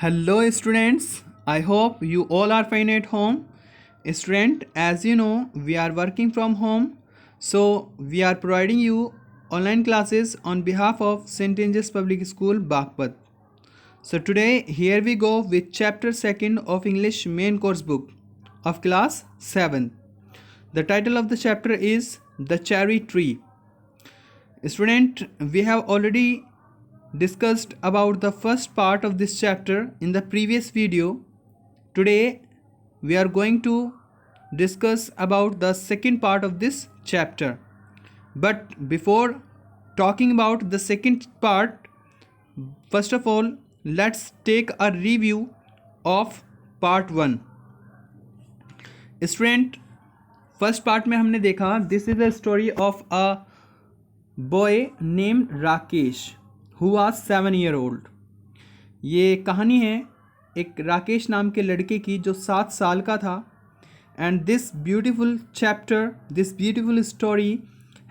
Hello students, I hope you all are fine at home. Student, as you know, we are working from home, so we are providing you online classes on behalf of St. Ange's Public School, Bagpat. So today, here we go with chapter 2nd of English main course book of class 7th. The title of the chapter is The Cherry Tree. Student, we have already discussed about the first part of this chapter in the previous video. Today we are going to discuss about the second part of this chapter. But before talking about the second part, first of all, let's take a review of part 1. Student, first part में हमने देखा this is the story of a boy name Rakesh who was 7 year old. ये कहानी है एक राकेश नाम के लड़के की जो 7 साल का था। And this beautiful chapter, this beautiful story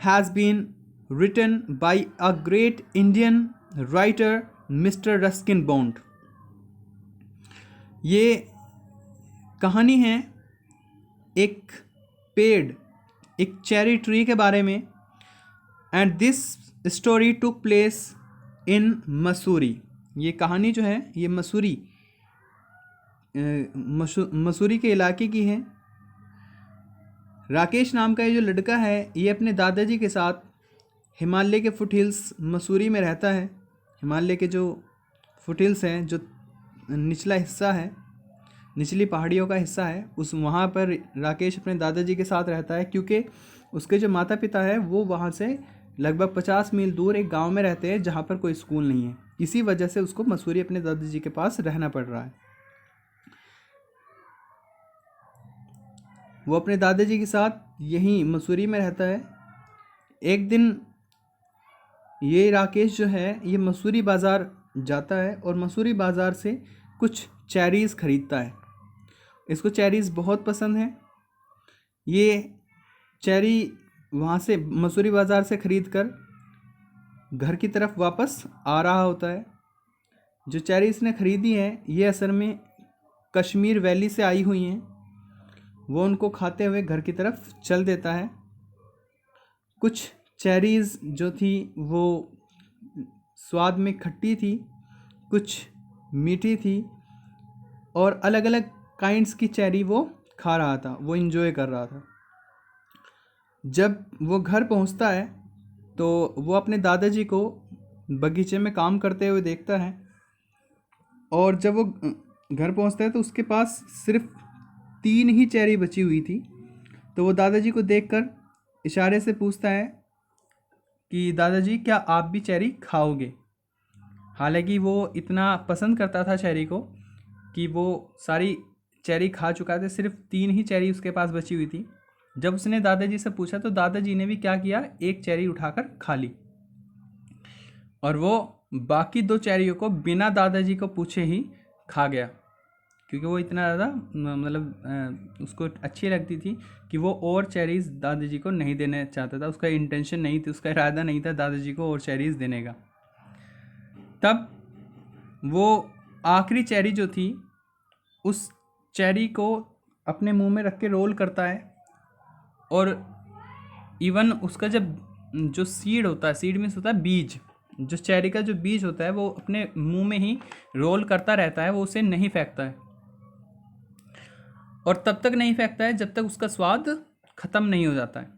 has been written by a great Indian writer mister Ruskin Bond. ये कहानी है एक पेड़, एक चेरी ट्री के बारे में। And this story took place in Mussoorie. ये कहानी जो है ये मसूरी के इलाके की है। राकेश नाम का ये जो लड़का है ये अपने दादाजी के साथ हिमालय के फुट हिल्स मसूरी में रहता है। हिमालय के जो फुट हिल्स हैं, जो निचला हिस्सा है, निचली पहाड़ियों का हिस्सा है, उस वहाँ पर राकेश अपने दादाजी के साथ रहता है, क्योंकि उसके जो माता पिता है वो वहाँ से लगभग 50 मील दूर एक गांव में रहते हैं जहाँ पर कोई स्कूल नहीं है। इसी वजह से उसको मसूरी अपने दादाजी के पास रहना पड़ रहा है। वो अपने दादाजी के साथ यहीं मसूरी में रहता है। एक दिन ये राकेश जो है ये मसूरी बाज़ार जाता है और मसूरी बाज़ार से कुछ चेरीज़ ख़रीदता है। इसको चेरीज़ बहुत पसंद है। ये चेरी वहाँ से मसूरी बाज़ार से ख़रीद कर घर की तरफ वापस आ रहा होता है। जो चेरी इसने ख़रीदी है ये असल में कश्मीर वैली से आई हुई हैं। वो उनको खाते हुए घर की तरफ चल देता है। कुछ चेरीज़ जो थी वो स्वाद में खट्टी थी, कुछ मीठी थी, और अलग अलग काइंड्स की चेरी वो खा रहा था, वो इंजॉय कर रहा था। जब वो घर पहुंचता है तो वो अपने दादाजी को बगीचे में काम करते हुए देखता है। और जब वो घर पहुंचता है तो उसके पास सिर्फ 3 ही चेरी बची हुई थी। तो वो दादाजी को देखकर इशारे से पूछता है कि दादाजी क्या आप भी चेरी खाओगे। हालांकि वो इतना पसंद करता था चेरी को कि वो सारी चेरी खा चुका था, सिर्फ 3 ही चेरी उसके पास बची हुई थी। जब उसने दादाजी से पूछा तो दादाजी ने भी क्या किया, एक चेरी उठाकर खा ली और वो बाकी 2 चेरियों को बिना दादाजी को पूछे ही खा गया, क्योंकि वो इतना ज़्यादा मतलब उसको अच्छी लगती थी कि वो और चेरीज़ दादाजी को नहीं देना चाहता था। उसका इंटेंशन नहीं थी, उसका इरादा नहीं था दादाजी को और चेरीज़ देने का। तब वो आखिरी चेरी जो थी उस चेरी को अपने मुंह में रख के रोल करता है। और इवन उसका जब जो सीड होता है, सीड मीन्स होता है बीज, जो चेरी का जो बीज होता है वो अपने मुंह में ही रोल करता रहता है, वो उसे नहीं फेंकता है। और तब तक नहीं फेंकता है जब तक उसका स्वाद ख़त्म नहीं हो जाता है।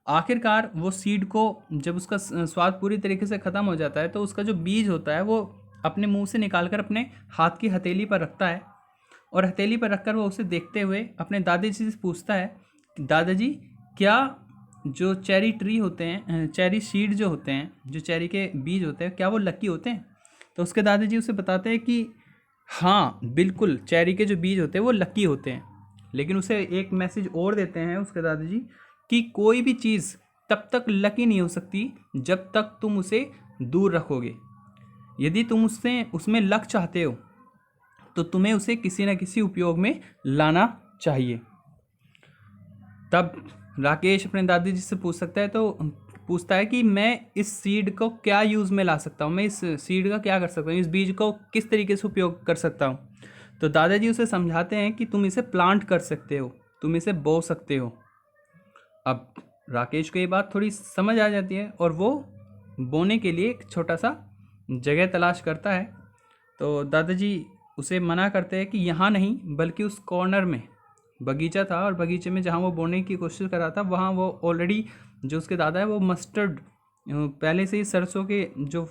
आखिरकार वो सीड को जब उसका स्वाद पूरी तरीके से ख़त्म हो जाता है तो उसका जो बीज होता है वो अपने मुंह से निकाल कर अपने हाथ की हथेली पर रखता है। और हथेली पर रखकर वो उसे देखते हुए अपने दादाजी से पूछता है, दादाजी क्या जो चेरी ट्री होते हैं, चेरी सीड जो होते हैं, जो चेरी के बीज होते हैं, क्या वो लकी होते हैं? तो उसके दादाजी उसे बताते हैं कि हाँ बिल्कुल, चेरी के जो बीज होते हैं वो लकी होते हैं। लेकिन उसे एक मैसेज और देते हैं उसके दादाजी कि कोई भी चीज़ तब तक लकी नहीं हो सकती जब तक तुम उसे दूर रखोगे। यदि तुम उसमें लक चाहते हो तो तुम्हें उसे किसी न किसी उपयोग में लाना चाहिए। तब राकेश अपने दादाजी से पूछ सकता है, तो पूछता है कि मैं इस सीड को क्या यूज़ में ला सकता हूँ, मैं इस सीड का क्या कर सकता हूँ, इस बीज को किस तरीके से उपयोग कर सकता हूँ। तो दादाजी उसे समझाते हैं कि तुम इसे प्लांट कर सकते हो, तुम इसे बो सकते हो। अब राकेश को ये बात थोड़ी समझ आ जाती है और वो बोने के लिए एक छोटा सा जगह तलाश करता है। तो दादाजी उसे मना करते हैं कि यहाँ नहीं, बल्कि उस कॉर्नर में बगीचा था, और बगीचे में जहाँ वो बोने की कोशिश कर रहा था वहाँ वो ऑलरेडी, जो उसके दादा है वो मस्टर्ड पहले से ही सरसों के जो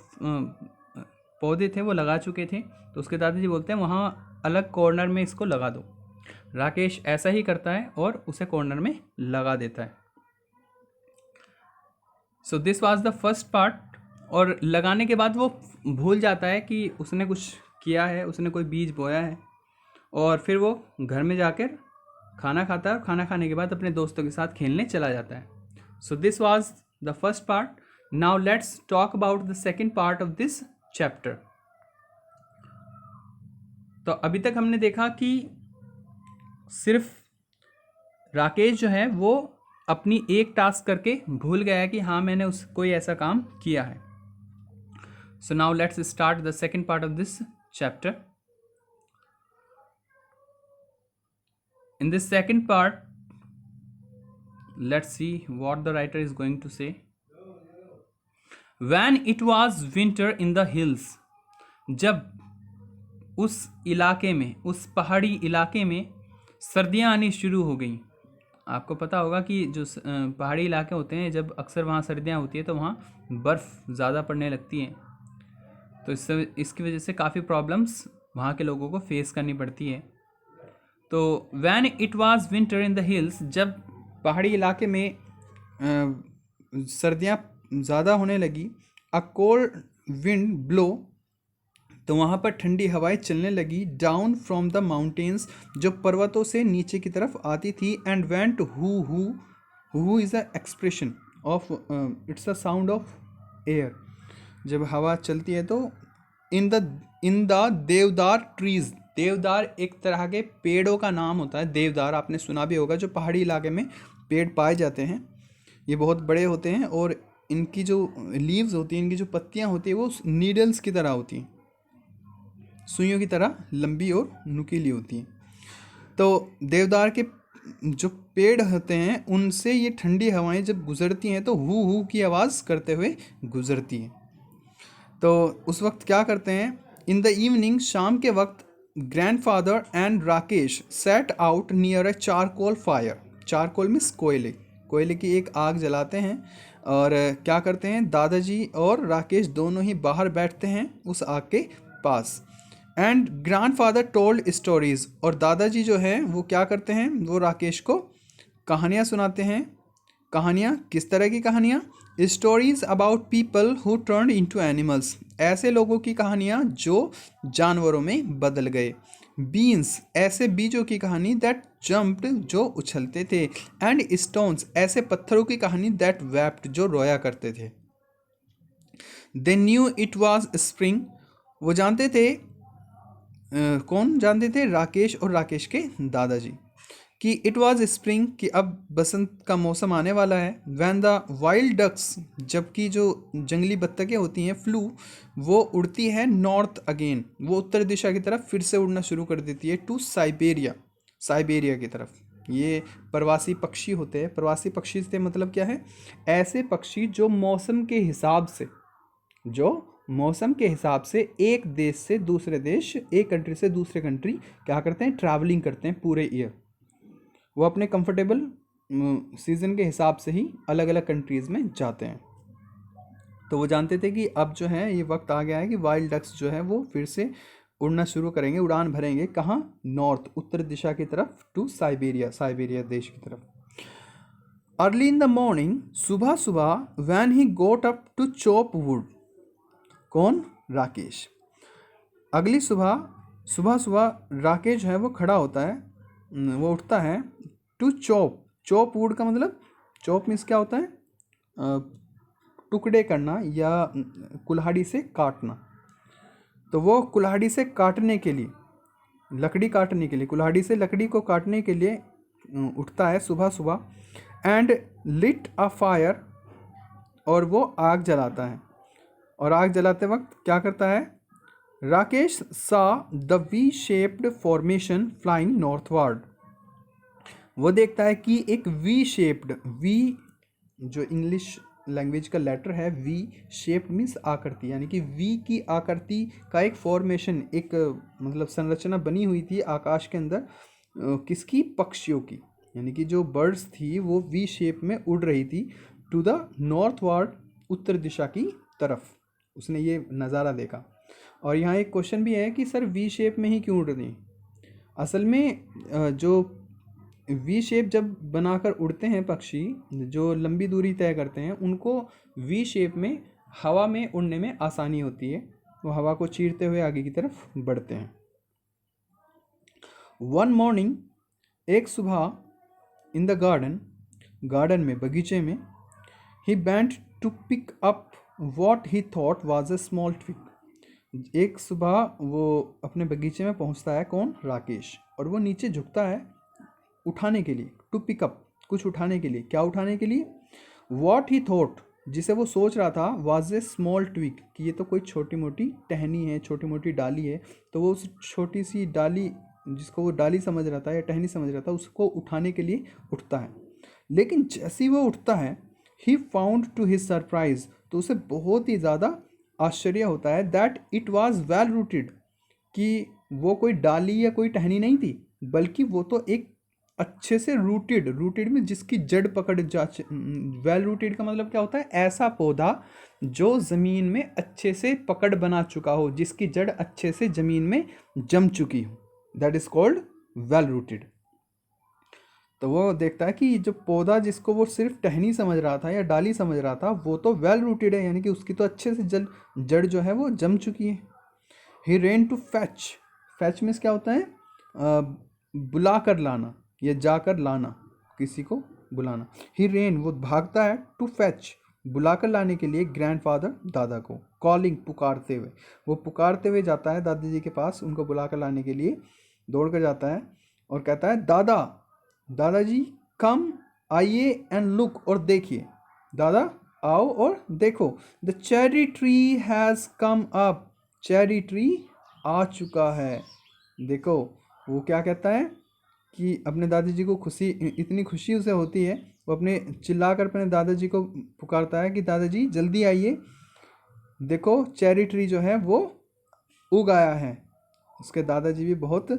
पौधे थे वो लगा चुके थे। तो उसके दादाजी बोलते हैं वहाँ अलग कॉर्नर में इसको लगा दो। राकेश ऐसा ही करता है और उसे कॉर्नर में लगा देता है। So this was the first part. और लगाने के बाद वो भूल जाता है कि उसने कुछ किया है, उसने कोई बीज बोया है, और फिर वो घर में जाकर खाना खाता है और खाना खाने के बाद अपने दोस्तों के साथ खेलने चला जाता है। So this was the first part. Now let's talk about the second part of this chapter. तो अभी तक हमने देखा कि सिर्फ राकेश जो है वो अपनी एक टास्क करके भूल गया है कि हाँ मैंने उस कोई ऐसा काम किया है। So now let's start the second part of this chapter. In this second part, let's see what the writer is going to say. When it was winter in the hills, जब उस इलाके में, उस पहाड़ी इलाके में सर्दियाँ आनी शुरू हो गई। आपको पता होगा कि जो पहाड़ी इलाके होते हैं, जब अक्सर वहाँ सर्दियाँ होती है तो वहाँ बर्फ़ ज़्यादा पड़ने लगती है, तो इसकी वजह से काफ़ी प्रॉब्लम्स वहाँ के लोगों को फेस करनी पड़ती है। तो when it was winter in the hills, जब पहाड़ी इलाके में सर्दियाँ ज़्यादा होने लगी, अ कोल्ड विंड ब्लो, तो वहाँ पर ठंडी हवाएं चलने लगी, डाउन फ्रॉम द माउंटेन्स, जो पर्वतों से नीचे की तरफ आती थी, and went who is a expression of, it's a sound of air. जब हवा चलती है तो इन द देवदार ट्रीज, देवदार एक तरह के पेड़ों का नाम होता है। देवदार आपने सुना भी होगा, जो पहाड़ी इलाके में पेड़ पाए जाते हैं। ये बहुत बड़े होते हैं और इनकी जो लीव्स होती हैं, इनकी जो पत्तियां होती हैं वो नीडल्स की तरह होती हैं, सुइयों की तरह लंबी और नुकीली होती हैं। तो देवदार के जो पेड़ होते हैं उनसे ये ठंडी हवाएं जब गुजरती हैं तो हु की आवाज़ करते हुए गुजरती हैं। तो उस वक्त क्या करते हैं, इन द इवनिंग, शाम के वक्त, grandfather and Rakesh set out near a charcoal fire. Charcoal means कोयले, कोयले की एक आग जलाते हैं, और क्या करते हैं, दादाजी और राकेश दोनों ही बाहर बैठते हैं उस आग के पास। एंड ग्रैंडफादर टोल्ड स्टोरीज, और दादाजी जो है वो क्या करते हैं, वो राकेश को कहानियाँ सुनाते हैं। कहानियाँ किस तरह की कहानियाँ, stories about people who turn into animals, ऐसे लोगों की कहानियाँ जो जानवरों में बदल गए। बीन्स, ऐसे बीजों की कहानी, दैट जम्प्ड, जो उछलते थे। एंड स्टोन्स, ऐसे पत्थरों की कहानी, दैट वेप्ट, जो रोया करते थे। They knew it was spring, वो जानते थे, कौन जानते थे, राकेश और राकेश के दादाजी, कि इट वाज स्प्रिंग, कि अब बसंत का मौसम आने वाला है। वैन द वाइल्ड डक्स, जबकि जो जंगली बत्तखें होती हैं, फ्लू, वो उड़ती है नॉर्थ अगेन, वो उत्तर दिशा की तरफ फिर से उड़ना शुरू कर देती है, टू साइबेरिया, साइबेरिया की तरफ। ये प्रवासी पक्षी होते हैं। प्रवासी पक्षी से मतलब क्या है, ऐसे पक्षी जो मौसम के हिसाब से, एक देश से दूसरे देश, एक कंट्री से दूसरे कंट्री क्या करते हैं, ट्रैवलिंग करते हैं पूरे ईयर। वो अपने कंफर्टेबल सीज़न के हिसाब से ही अलग अलग कंट्रीज़ में जाते हैं। तो वो जानते थे कि अब जो है ये वक्त आ गया है कि वाइल्ड डक्स जो है वो फिर से उड़ना शुरू करेंगे, उड़ान भरेंगे। कहाँ, नॉर्थ, उत्तर दिशा की तरफ, टू साइबेरिया, साइबेरिया देश की तरफ। अर्ली इन द मॉर्निंग, सुबह सुबह, when he got up to chop wood, कौन, राकेश। अगली सुबह, सुबह सुबह राकेश जो है वो खड़ा होता है, वो उठता है, टू चॉप वुड का मतलब, चॉप मीन्स क्या होता है, टुकड़े करना या कुल्हाड़ी से काटना। तो वो कुल्हाड़ी से काटने के लिए, लकड़ी काटने के लिए, कुल्हाड़ी से लकड़ी को काटने के लिए उठता है सुबह सुबह। एंड लिट अ फायर, और वो आग जलाता है। और आग जलाते वक्त क्या करता है? राकेश सा the V shaped formation flying northward. वो देखता है कि एक वी शेप्ड, वी जो इंग्लिश लैंग्वेज का लेटर है, वी शेप्ड मीन्स आकृति, यानी कि वी की आकृति का एक फॉर्मेशन, एक मतलब संरचना बनी हुई थी आकाश के अंदर। किसकी? पक्षियों की, यानी कि जो बर्ड्स थी वो वी शेप में उड़ रही थी टू द नॉर्थवर्ड, उत्तर दिशा की तरफ। उसने ये नज़ारा देखा। और यहाँ एक क्वेश्चन भी है कि सर वी शेप में ही क्यों उड़ रही? असल में जो वी शेप जब बनाकर उड़ते हैं पक्षी, जो लंबी दूरी तय करते हैं, उनको वी शेप में हवा में उड़ने में आसानी होती है। वो हवा को चीरते हुए आगे की तरफ बढ़ते हैं। वन मॉर्निंग, एक सुबह, इन द गार्डन, गार्डन में, बगीचे में, he bent to pick up what he thought was a small twig. एक सुबह वो अपने बगीचे में पहुंचता है। कौन? राकेश। और वो नीचे झुकता है उठाने के लिए, टू पिकअप, कुछ उठाने के लिए। क्या उठाने के लिए? वॉट ही थॉट, जिसे वो सोच रहा था, वाज ए स्मॉल ट्विग, कि ये तो कोई छोटी मोटी टहनी है, छोटी मोटी डाली है। तो वो उस छोटी सी डाली, जिसको वो डाली समझ रहा था या टहनी समझ रहा था, उसको उठाने के लिए उठता है। लेकिन जैसे ही वो उठता है, he found to his surprise, तो उसे बहुत ही ज़्यादा आश्चर्य होता है, that it was well rooted, कि वो कोई डाली या कोई टहनी नहीं थी, बल्कि वो तो एक अच्छे से रूटेड, रूटेड में जिसकी जड़ पकड़ जा। वेल रूटेड का मतलब क्या होता है? ऐसा पौधा जो ज़मीन में अच्छे से पकड़ बना चुका हो, जिसकी जड़ अच्छे से ज़मीन में जम चुकी हो, that is called well rooted. तो वो देखता है कि जो पौधा जिसको वो सिर्फ टहनी समझ रहा था या डाली समझ रहा था, वो तो वेल रूटेड है, यानी कि उसकी तो अच्छे से जड़ जो है वो जम चुकी है। He ran to fetch, fetch means क्या होता है? बुला कर लाना या जाकर लाना, किसी को बुलाना। ही रेन, वो भागता है, टू फैच, बुलाकर लाने के लिए, ग्रैंडफादर, दादा को, कॉलिंग, पुकारते हुए। वो पुकारते हुए जाता है दादाजी के पास, उनको बुलाकर लाने के लिए दौड़ कर जाता है और कहता है, दादा, दादाजी, कम, आइए एंड लुक, और देखिए। दादा, आओ और देखो। The cherry tree has come up, cherry tree आ चुका है। देखो, वो क्या कहता है कि अपने दादाजी को खुशी, इतनी खुशी उसे होती है, वो अपने चिल्लाकर अपने दादाजी को पुकारता है कि दादाजी जल्दी आइए, देखो चेरी ट्री जो है वो उग आया है। उसके दादाजी भी बहुत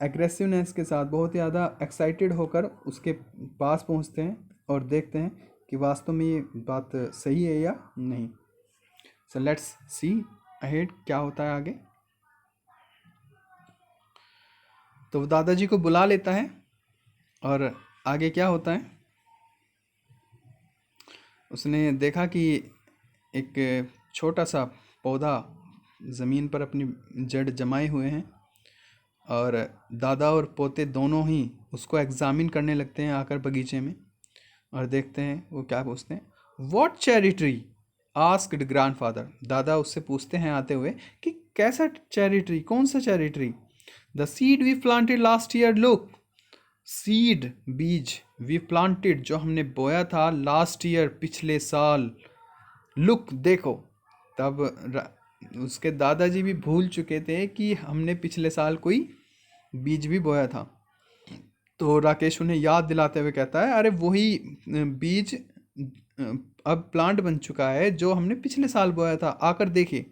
एग्रेसिवनेस के साथ, बहुत ज़्यादा एक्साइटेड होकर उसके पास पहुंचते हैं और देखते हैं कि वास्तव में ये बात सही है या नहीं। सो लेट्स सी अहेड क्या होता है आगे। तो वो दादाजी को बुला लेता है और आगे क्या होता है? उसने देखा कि एक छोटा सा पौधा ज़मीन पर अपनी जड़ जमाए हुए हैं, और दादा और पोते दोनों ही उसको एग्ज़ामिन करने लगते हैं आकर बगीचे में, और देखते हैं वो क्या पूछते हैं। What cherry tree asked grandfather, दादा उससे पूछते हैं आते हुए कि कैसा चेरी ट्री, कौन सा cherry tree? The seed we planted last year, look, seed, बीज, वी प्लांटेड, जो हमने बोया था, लास्ट ईयर, पिछले साल, लुक, देखो। तब उसके दादाजी भी भूल चुके थे कि हमने पिछले साल कोई बीज भी बोया था। तो राकेश उन्हें याद दिलाते हुए कहता है, अरे वही बीज अब प्लांट बन चुका है जो हमने पिछले साल बोया था, आकर देखिए।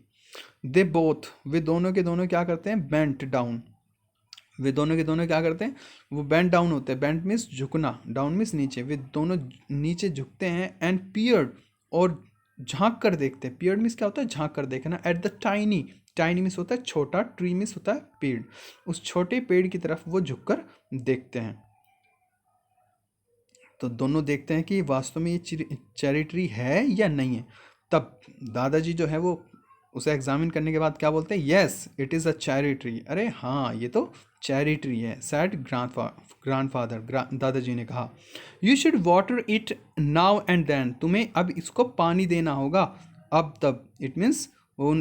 दे बोथ, वे दोनों के दोनों क्या करते हैं? बेंट डाउन, वे दोनों के दोनों क्या करते हैं? वो बेंट डाउन होते हैं। बेंट मीन्स झुकना, डाउन मीन्स नीचे। वे दोनों नीचे झुकते हैं, एंड पियर्ड, और झांक कर देखते हैं। पियर्ड मीन्स क्या होता है? झांक कर देखना। At the tiny, tiny means होता है छोटा, ट्री मीन्स होता है पेड़, उस छोटे पेड़ की तरफ वो झुककर देखते हैं। तो दोनों देखते हैं कि वास्तव में ये चेरी ट्री है या नहीं है। तब दादाजी जो है वो उसे एग्जामिन करने के बाद क्या बोलते हैं? Yes, it is a cherry tree, अरे हाँ, ये तो चेरी ट्री है। सैड ग्रैंडफादर, दादाजी ने कहा, you should water it now and then, तुम्हें अब इसको पानी देना होगा, अब तब। इट मीन्स वो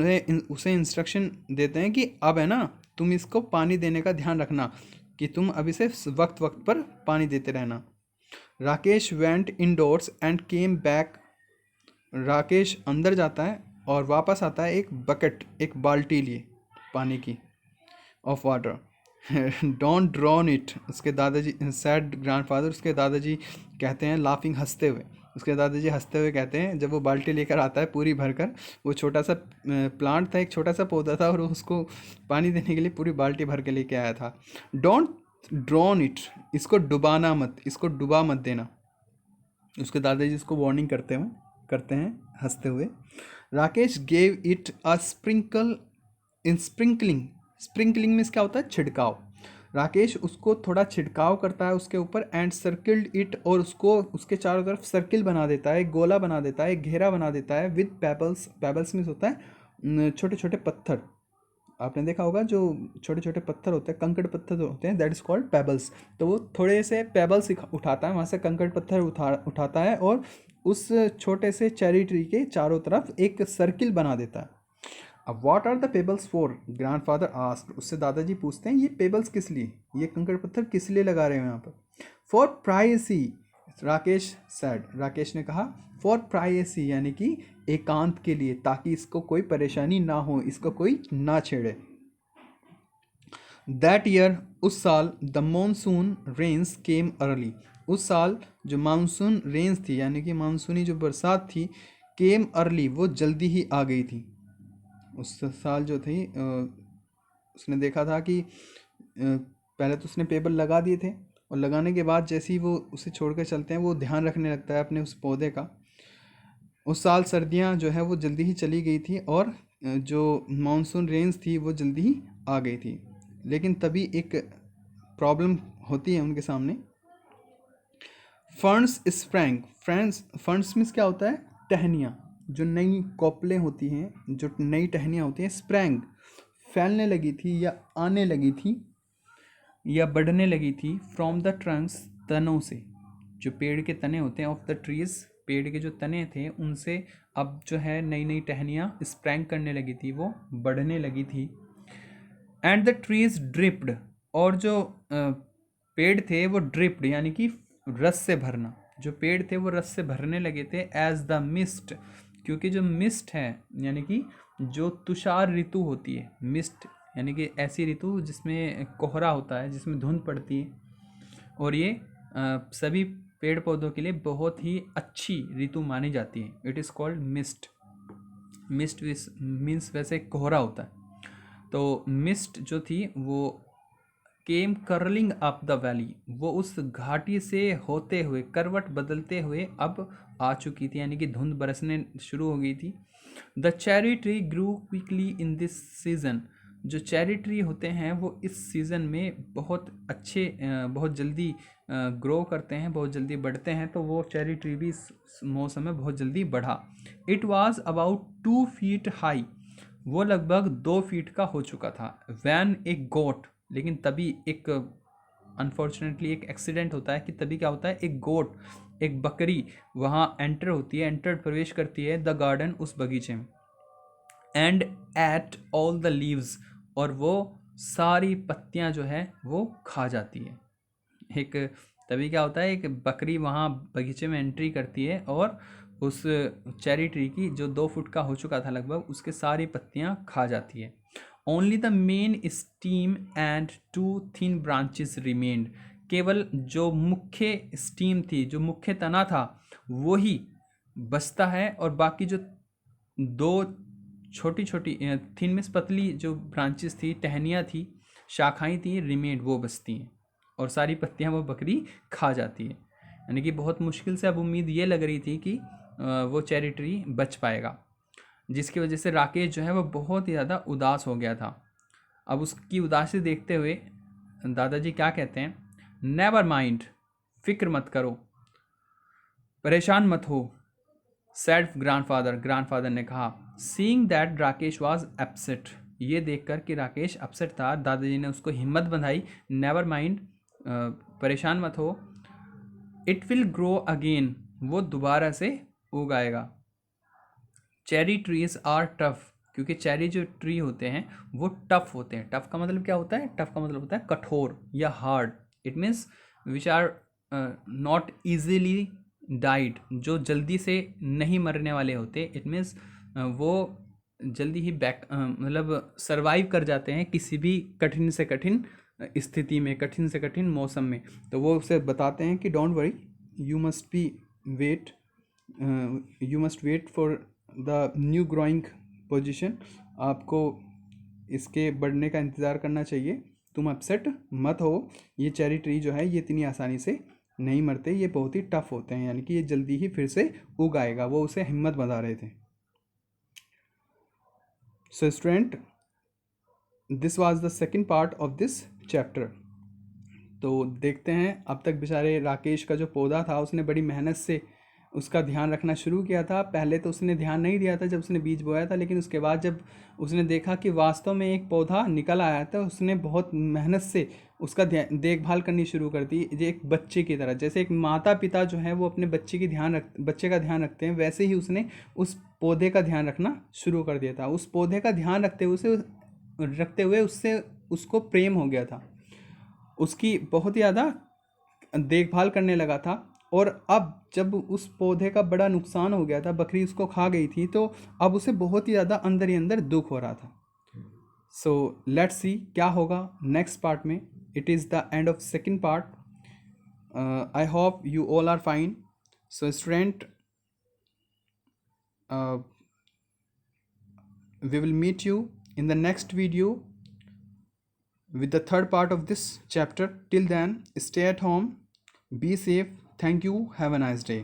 उसे इंस्ट्रक्शन देते हैं कि अब है ना, तुम इसको पानी देने का ध्यान रखना, कि तुम अब इसे वक्त वक्त पर पानी देते रहना। Rakesh went indoors and came back. Rakesh अंदर जाता है और वापस आता है एक बाल्टी लिए पानी की, of water. Don't drawn it, उसके दादाजी, सैड ग्रैंडफादर, उसके दादाजी कहते हैं, लाफिंग, हंसते हुए। उसके दादाजी हंसते हुए कहते हैं, जब वो बाल्टी लेकर आता है पूरी भरकर, वो छोटा सा प्लांट था, एक छोटा सा पौधा था, और उसको पानी देने के लिए पूरी बाल्टी भर के लेके आया था। डोंट ड्रॉन इट, इसको डुबाना मत, इसको डुबा मत देना। उसके दादाजी इसको वार्निंग करते हैं हंसते हुए। Rakesh gave it a sprinkle in sprinkling में क्या होता है? छिड़काव। राकेश उसको थोड़ा छिड़काव करता है उसके ऊपर, एंड सर्किल्ड इट, और उसको उसके चारों तरफ सर्किल बना देता है, गोला बना देता है, घेरा बना देता है, विद पेबल्स। पेबल्स मीन्स होता है छोटे छोटे पत्थर। आपने देखा होगा जो छोटे छोटे पत्थर होते हैं, कंकड़ पत्थर होते हैं, दैट इज कॉल्ड पेबल्स। तो वो थोड़े से पेबल्स उठाता है, वहाँ से कंकड़ पत्थर उठाता है, और उस छोटे से चेरी ट्री के चारों तरफ एक सर्किल बना देता है। अब what are the pebbles for, grandfather asked. उससे दादाजी पूछते हैं, ये पेबल्स किस लिए, ये कंकड़ पत्थर किस लिए लगा रहे हो यहाँ पर? For privacy, Rakesh sad, Rakesh ने कहा, फॉर प्राइवेसी यानी कि एकांत के लिए, ताकि इसको कोई परेशानी ना हो, इसको कोई ना छेड़े। दैट ईयर, उस साल, the monsoon rains came early, उस साल जो मानसून रेन्स थी यानी कि मानसूनी जो बरसात थी, केम अर्ली, वो जल्दी ही आ गई थी। उस साल जो थी उसने देखा था कि पहले तो उसने पेपर लगा दिए थे, और लगाने के बाद जैसे ही वो उसे छोड़कर चलते हैं, वो ध्यान रखने लगता है अपने उस पौधे का। उस साल सर्दियां जो है वो जल्दी ही चली गई थी, और जो मानसून रेंज थी वो जल्दी ही आ गई थी। लेकिन तभी एक प्रॉब्लम होती है उनके सामने। फर्न्स स्प्रैंग, फर्न्स मीन्स क्या होता है? टहनियाँ, जो नई कोपलें होती हैं, जो नई टहनियाँ होती हैं, स्प्रैंग, फैलने लगी थी या आने लगी थी या बढ़ने लगी थी, फ्रॉम द ट्रंक्स, तनों से, जो पेड़ के तने होते हैं, ऑफ द ट्रीज, पेड़ के जो तने थे उनसे अब जो है नई नई टहनियाँ स्प्रैंग करने लगी थी, वो बढ़ने लगी थी। एंड द ट्रीज ड्रिप्ड, और जो पेड़ थे वो ड्रिप्ड यानी कि रस से भरना, जो पेड़ थे वो रस से भरने लगे थे, एज द मिस्ट, क्योंकि जो मिस्ट है यानी कि जो तुषार ऋतु होती है, मिस्ट यानी कि ऐसी ऋतु जिसमें कोहरा होता है, जिसमें धुंध पड़ती है, और ये सभी पेड़ पौधों के लिए बहुत ही अच्छी ऋतु मानी जाती है। It is called mist. Mist means वैसे कोहरा होता है। तो मिस्ट जो थी वो केम कर्लिंग अप द वैली, वो उस घाटी से होते हुए, करवट बदलते हुए अब आ चुकी थी, यानी कि धुंध बरसने शुरू हो गई थी। The cherry tree grew quickly in this season, जो चेरी ट्री होते हैं वो इस सीज़न में बहुत अच्छे बहुत जल्दी ग्रो करते हैं, बहुत जल्दी बढ़ते हैं, तो वो चेरी ट्री भी इस मौसम में बहुत जल्दी बढ़ा। It was about 2 feet high, वो लगभग 2 फीट का हो चुका था। वैन ए गोट, लेकिन तभी एक अनफॉर्चुनेटली एक एक्सीडेंट होता है कि तभी क्या होता है, एक गोट, एक बकरी वहाँ एंटर होती है, प्रवेश करती है द गार्डन, उस बगीचे में। And at all the leaves, और वो सारी पत्तियां जो है वो खा जाती है। एक तभी क्या होता है, एक बकरी वहाँ बगीचे में एंट्री करती है और उस चेरी ट्री की जो 2 फुट का हो चुका था लगभग, उसके सारी पत्तियां खा जाती है। Only the main steam and 2 thin branches remained, केवल जो मुख्य स्टीम थी, जो मुख्य तना था, वो ही बचता है, और बाकी जो 2 छोटी छोटी थिन मीन्स पतली जो ब्रांचेस थी, टहनियाँ थी, शाखाएं थी, रिमेन्ड, वो बचती हैं, और सारी पत्तियां वो बकरी खा जाती है। यानी कि बहुत मुश्किल से अब उम्मीद ये लग रही थी कि वो चेरी ट्री बच पाएगा, जिसकी वजह से राकेश जो है वो बहुत ही ज़्यादा उदास हो गया था। अब उसकी उदासी देखते हुए दादाजी क्या कहते हैं, नेवर माइंड, फिक्र मत करो, परेशान मत हो, सैड ग्रैंडफादर ने कहा। Seeing that Rakesh was upset, ये देखकर कि राकेश अपसेट था, दादाजी ने उसको हिम्मत बंधाई, नेवर माइंड, परेशान मत हो, इट विल ग्रो अगेन, वो दोबारा से उगाएगा। चेरी ट्रीज आर टफ, क्योंकि चेरी जो ट्री होते हैं वो टफ होते हैं। टफ का मतलब क्या होता है? टफ का मतलब होता है कठोर या hard. It means which are not easily died, जो जल्दी से नहीं मरने वाले होते, इट मीन्स वो जल्दी ही मतलब सरवाइव कर जाते हैं किसी भी कठिन से कठिन स्थिति में, कठिन से कठिन मौसम में। तो वो उसे बताते हैं कि don't worry, you must be wait, you must wait for the new growing position, आपको इसके बढ़ने का इंतज़ार करना चाहिए, तुम अपसेट मत हो, ये चेरी ट्री जो है ये इतनी आसानी से नहीं मरते, ये बहुत ही टफ होते हैं, यानी कि ये जल्दी ही फिर से उग आएगा, वो उसे हिम्मत बता रहे थे। So student, this was the second part of this chapter. तो देखते हैं, अब तक बेचारे राकेश का जो पौधा था उसने बड़ी मेहनत से उसका ध्यान रखना शुरू किया था। पहले तो उसने ध्यान नहीं दिया था जब उसने बीज बोया था, लेकिन उसके बाद जब उसने देखा कि वास्तव में एक पौधा निकल आया था, उसने बहुत मेहनत से उसका देखभाल करनी शुरू कर दी, जो एक बच्चे की तरह। जैसे एक माता पिता जो है वो अपने बच्चे का ध्यान रखते हैं, वैसे ही उसने उस पौधे का ध्यान रखना शुरू कर दिया था। उस पौधे का ध्यान रखते हुए उससे उसको प्रेम हो गया था, उसकी बहुत ही ज़्यादा देखभाल करने लगा था। और अब जब उस पौधे का बड़ा नुकसान हो गया था, बकरी उसको खा गई थी, तो अब उसे बहुत ही ज़्यादा अंदर ही अंदर दुख हो रहा था। सो लेट्स सी क्या होगा नेक्स्ट पार्ट में। It is the end of second part. I hope you all are fine. So student, we will meet you in the next video with the third part of this chapter. Till then, stay at home, be safe. Thank you. Have a nice day.